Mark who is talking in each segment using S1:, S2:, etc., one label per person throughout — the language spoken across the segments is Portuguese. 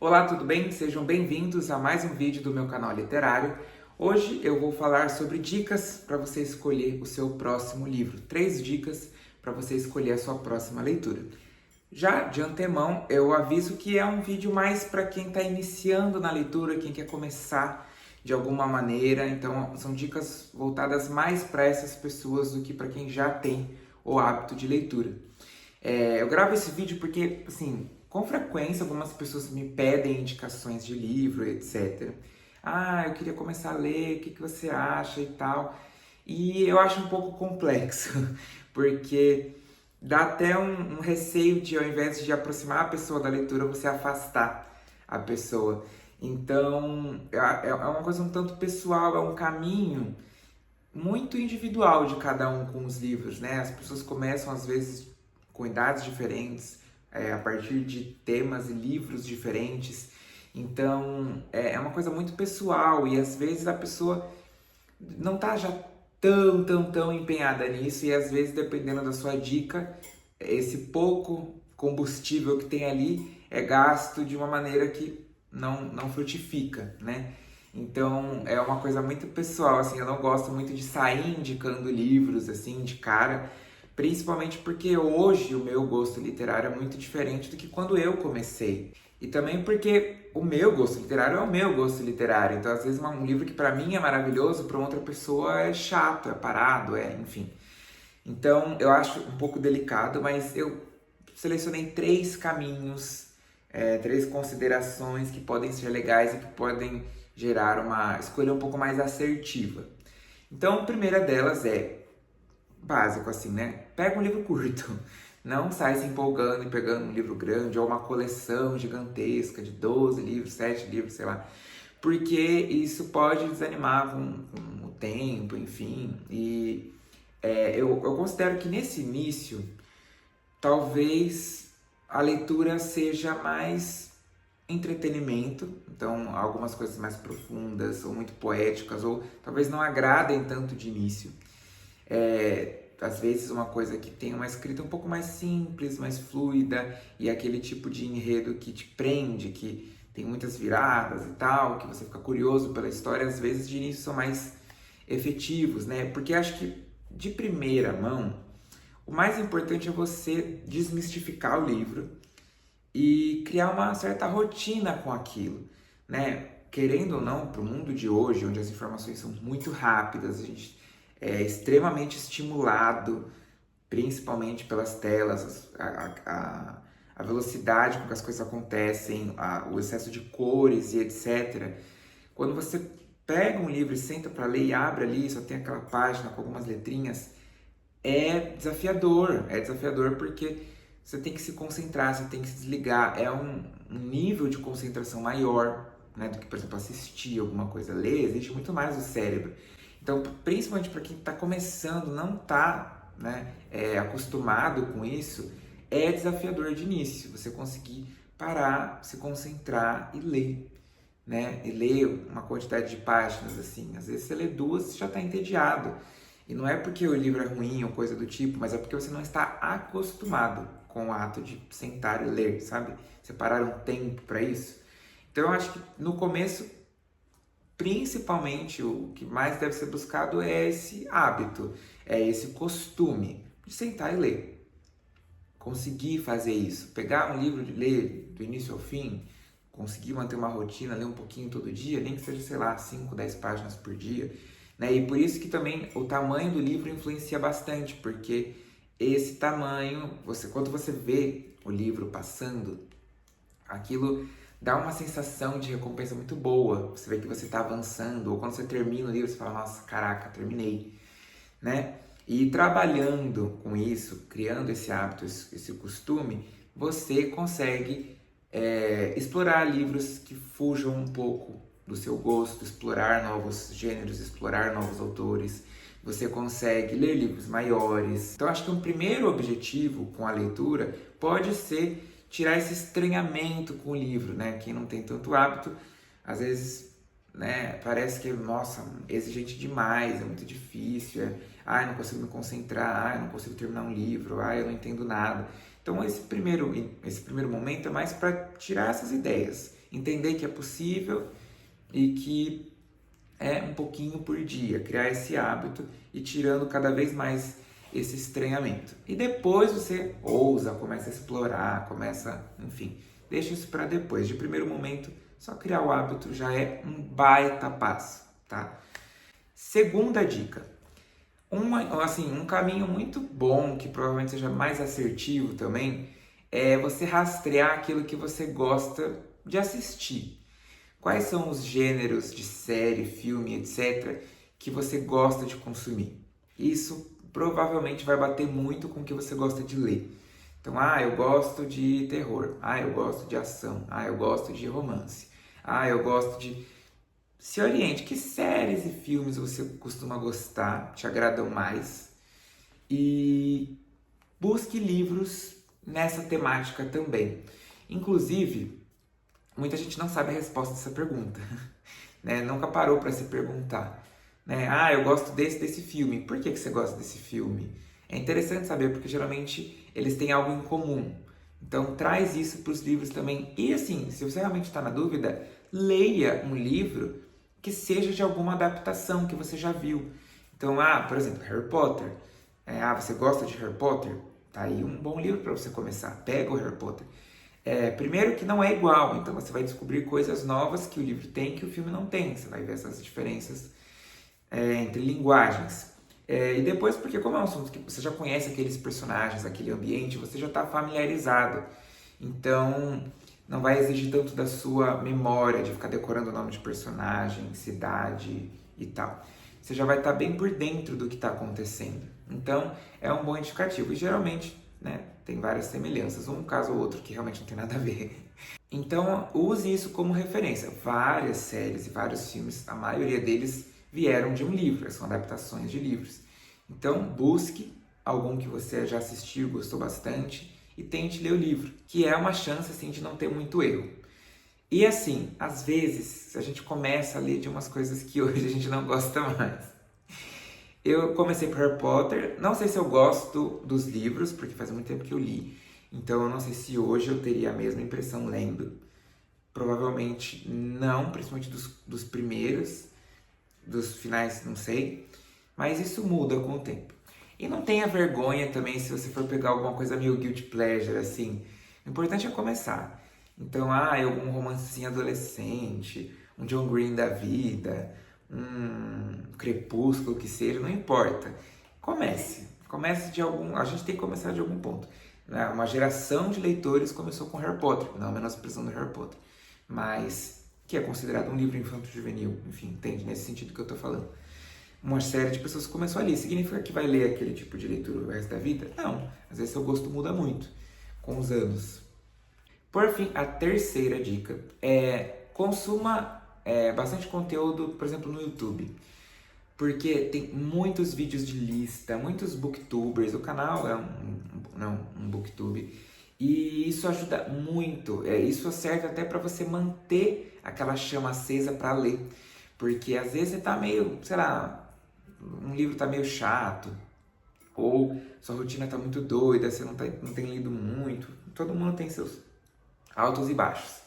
S1: Olá, tudo bem? Sejam bem-vindos a mais um vídeo do meu canal literário. Hoje eu vou falar sobre dicas para você escolher o seu próximo livro. 3 dicas para você escolher a sua próxima leitura. Já de antemão, eu aviso que é um vídeo mais para quem está iniciando na leitura, quem quer começar de alguma maneira. Então, são dicas voltadas mais para essas pessoas do que para quem já tem o hábito de leitura. Eu gravo esse vídeo porque, assim, com frequência algumas pessoas me pedem indicações de livro, etc. Ah, eu queria começar a ler, o que você acha e tal. E eu acho um pouco complexo, porque dá até um receio de, ao invés de aproximar a pessoa da leitura, você afastar a pessoa. Então, é uma coisa um tanto pessoal, é um caminho muito individual de cada um com os livros, né? As pessoas começam, às vezes, com idades diferentes, a partir de temas e livros diferentes. Então, é uma coisa muito pessoal e, às vezes, a pessoa não tá já tão empenhada nisso e, às vezes, dependendo da sua dica, esse pouco combustível que tem ali é gasto de uma maneira que não frutifica, né? Então é uma coisa muito pessoal, assim, eu não gosto muito de sair indicando livros assim de cara, principalmente porque hoje o meu gosto literário é muito diferente do que quando eu comecei. E também porque o meu gosto literário é o meu gosto literário. Então, às vezes, um livro que para mim é maravilhoso, para outra pessoa é chato, é parado, enfim. Então, eu acho um pouco delicado, mas eu selecionei 3 caminhos, 3 considerações que podem ser legais e que podem gerar uma escolha um pouco mais assertiva. Então, a primeira delas é básico assim, né? Pega um livro curto. Não sai se empolgando e pegando um livro grande ou uma coleção gigantesca de 12 livros, 7 livros, sei lá. Porque isso pode desanimar com o tempo, enfim. E eu considero que nesse início, talvez a leitura seja mais entretenimento, então algumas coisas mais profundas ou muito poéticas, ou talvez não agradem tanto de início. Às vezes uma coisa que tem uma escrita um pouco mais simples, mais fluida, e aquele tipo de enredo que te prende, que tem muitas viradas e tal, que você fica curioso pela história, às vezes de início são mais efetivos, né? Porque acho que de primeira mão, o mais importante é você desmistificar o livro e criar uma certa rotina com aquilo, né? Querendo ou não, para o mundo de hoje, onde as informações são muito rápidas, a gente é extremamente estimulado, principalmente pelas telas, a velocidade com que as coisas acontecem, o excesso de cores e etc. Quando você pega um livro e senta para ler e abre ali, só tem aquela página com algumas letrinhas, é desafiador porque você tem que se concentrar, você tem que se desligar, é um nível de concentração maior, né, do que, por exemplo, assistir alguma coisa. Ler existe muito mais o cérebro. Então, principalmente para quem está começando, não está, né, acostumado com isso, é desafiador de início, você conseguir parar, se concentrar e ler. Né? E ler uma quantidade de páginas assim. Às vezes você lê 2 e já está entediado. E não é porque o livro é ruim ou coisa do tipo, mas é porque você não está acostumado com o ato de sentar e ler, sabe? Separar um tempo para isso. Então eu acho que no começo, principalmente, o que mais deve ser buscado é esse hábito, é esse costume de sentar e ler. Conseguir fazer isso, pegar um livro de ler do início ao fim, conseguir manter uma rotina, ler um pouquinho todo dia, nem que seja, sei lá, 5, 10 páginas por dia, né? E por isso que também o tamanho do livro influencia bastante, porque esse tamanho, quando você vê o livro passando, aquilo dá uma sensação de recompensa muito boa. Você vê que você está avançando, ou quando você termina o livro, você fala, nossa, caraca, terminei, né? E trabalhando com isso, criando esse hábito, esse costume, você consegue explorar livros que fujam um pouco do seu gosto, explorar novos gêneros, explorar novos autores. Você consegue ler livros maiores. Então, acho que um primeiro objetivo com a leitura pode ser tirar esse estranhamento com o livro, né? Quem não tem tanto hábito, às vezes, né, parece que, nossa, exigente demais, é muito difícil, eu não consigo me concentrar, eu não consigo terminar um livro, eu não entendo nada. Então esse primeiro momento é mais para tirar essas ideias entender que é possível e que é um pouquinho por dia, criar esse hábito e tirando cada vez mais esse estranhamento. E depois você ousa, começa a explorar, enfim, deixa isso para depois. De primeiro momento, só criar o hábito já é um baita passo, tá? Segunda dica. Um caminho muito bom, que provavelmente seja mais assertivo também, é você rastrear aquilo que você gosta de assistir. Quais são os gêneros de série, filme, etc., que você gosta de consumir? Isso provavelmente vai bater muito com o que você gosta de ler. Então, eu gosto de terror, eu gosto de ação, eu gosto de romance, eu gosto de... Se oriente, que séries e filmes você costuma gostar, te agradam mais? E busque livros nessa temática também. Inclusive, muita gente não sabe a resposta dessa pergunta, né? Nunca parou para se perguntar, né? Eu gosto desse filme. Por que você gosta desse filme? É interessante saber, porque geralmente eles têm algo em comum. Então, traz isso para os livros também. E assim, se você realmente está na dúvida, leia um livro que seja de alguma adaptação que você já viu. Então, por exemplo, Harry Potter. Você gosta de Harry Potter? Tá aí um bom livro para você começar. Pega o Harry Potter. Primeiro que não é igual, então você vai descobrir coisas novas que o livro tem que o filme não tem. Você vai ver essas diferenças entre linguagens. E depois, porque como é um assunto que você já conhece aqueles personagens, aquele ambiente, você já está familiarizado. Então, não vai exigir tanto da sua memória, de ficar decorando o nome de personagem, cidade e tal. Você já vai estar bem por dentro do que está acontecendo. Então, é um bom indicativo. E geralmente, né, tem várias semelhanças, um caso ou outro que realmente não tem nada a ver. Então, use isso como referência. Várias séries e vários filmes, a maioria deles vieram de um livro, são adaptações de livros. Então, busque algum que você já assistiu, gostou bastante, e tente ler o livro, que é uma chance assim, de não ter muito erro. E assim, às vezes, a gente começa a ler de umas coisas que hoje a gente não gosta mais. Eu comecei por Harry Potter, não sei se eu gosto dos livros, porque faz muito tempo que eu li, então eu não sei se hoje eu teria a mesma impressão lendo. Provavelmente não, principalmente dos primeiros, dos finais, não sei, mas isso muda com o tempo. E não tenha vergonha também se você for pegar alguma coisa meio guilty pleasure, assim. O importante é começar. Então, algum romancinho adolescente, um John Green da vida, um Crepúsculo que seja, não importa. Comece de algum... A gente tem que começar de algum ponto. Uma geração de leitores começou com Harry Potter, não menosprezando Harry Potter, mas que é considerado um livro infanto-juvenil, enfim, entende? Nesse sentido que eu tô falando. Uma série de pessoas começou ali. Significa que vai ler aquele tipo de leitura o resto da vida? Não. Às vezes seu gosto muda muito com os anos. Por fim, a terceira dica é consuma bastante conteúdo, por exemplo, no YouTube. Porque tem muitos vídeos de lista, muitos booktubers. O canal é um booktube. E isso ajuda muito. Isso serve até para você manter aquela chama acesa para ler. Porque às vezes você tá meio, sei lá, um livro tá meio chato, ou sua rotina tá muito doida, você não tem lido muito. Todo mundo tem seus altos e baixos.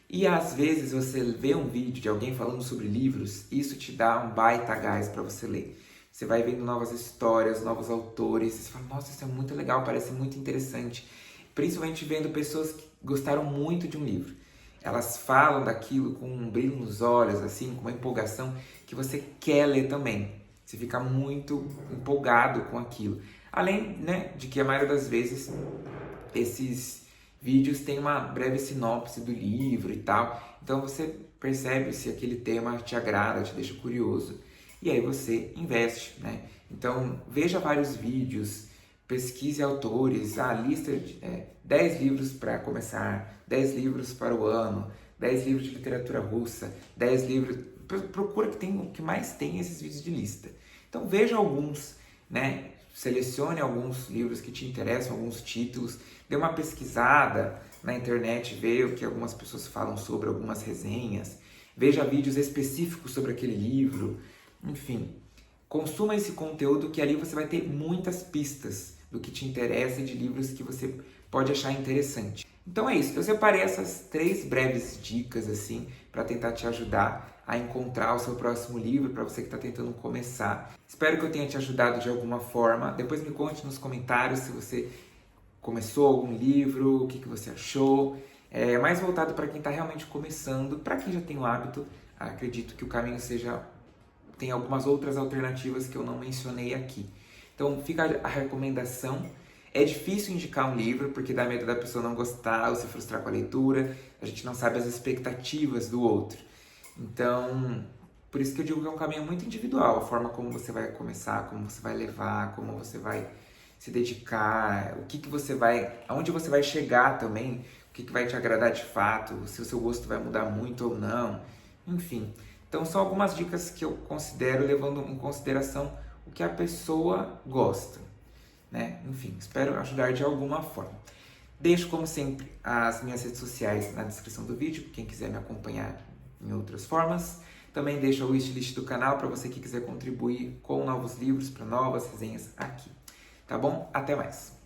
S1: E às vezes você vê um vídeo de alguém falando sobre livros, isso te dá um baita gás para você ler. Você vai vendo novas histórias, novos autores, você fala, nossa, isso é muito legal, parece muito interessante. Principalmente vendo pessoas que gostaram muito de um livro. Elas falam daquilo com um brilho nos olhos, assim, com uma empolgação que você quer ler também. Você fica muito empolgado com aquilo. Além, né, de que a maioria das vezes esses vídeos têm uma breve sinopse do livro e tal. Então você percebe se aquele tema te agrada, te deixa curioso. E aí você investe, né? Então veja vários vídeos, pesquise autores, lista de 10 livros para começar, 10 livros para o ano, 10 livros de literatura russa, 10 livros... Procura o que mais tem esses vídeos de lista. Então veja alguns, né? Selecione alguns livros que te interessam, alguns títulos, dê uma pesquisada na internet, vê o que algumas pessoas falam sobre, algumas resenhas, veja vídeos específicos sobre aquele livro, enfim. Consuma esse conteúdo que ali você vai ter muitas pistas do que te interessa e de livros que você pode achar interessante. Então é isso, eu separei essas 3 breves dicas assim para tentar te ajudar a encontrar o seu próximo livro, para você que está tentando começar. Espero que eu tenha te ajudado de alguma forma. Depois me conte nos comentários se você começou algum livro, o que você achou. É mais voltado para quem está realmente começando. Para quem já tem o hábito, acredito que o caminho tem algumas outras alternativas que eu não mencionei aqui. Então fica a recomendação. É difícil indicar um livro porque dá medo da pessoa não gostar ou se frustrar com a leitura. A gente não sabe as expectativas do outro. Então, por isso que eu digo que é um caminho muito individual. A forma como você vai começar, como você vai levar, como você vai se dedicar, aonde você vai chegar também, o que vai te agradar de fato, se o seu gosto vai mudar muito ou não, enfim. Então são algumas dicas que eu considero levando em consideração o que a pessoa gosta, né? Enfim, espero ajudar de alguma forma. Deixo, como sempre, as minhas redes sociais na descrição do vídeo, quem quiser me acompanhar em outras formas. Também deixo a wishlist do canal para você que quiser contribuir com novos livros, para novas resenhas aqui. Tá bom? Até mais!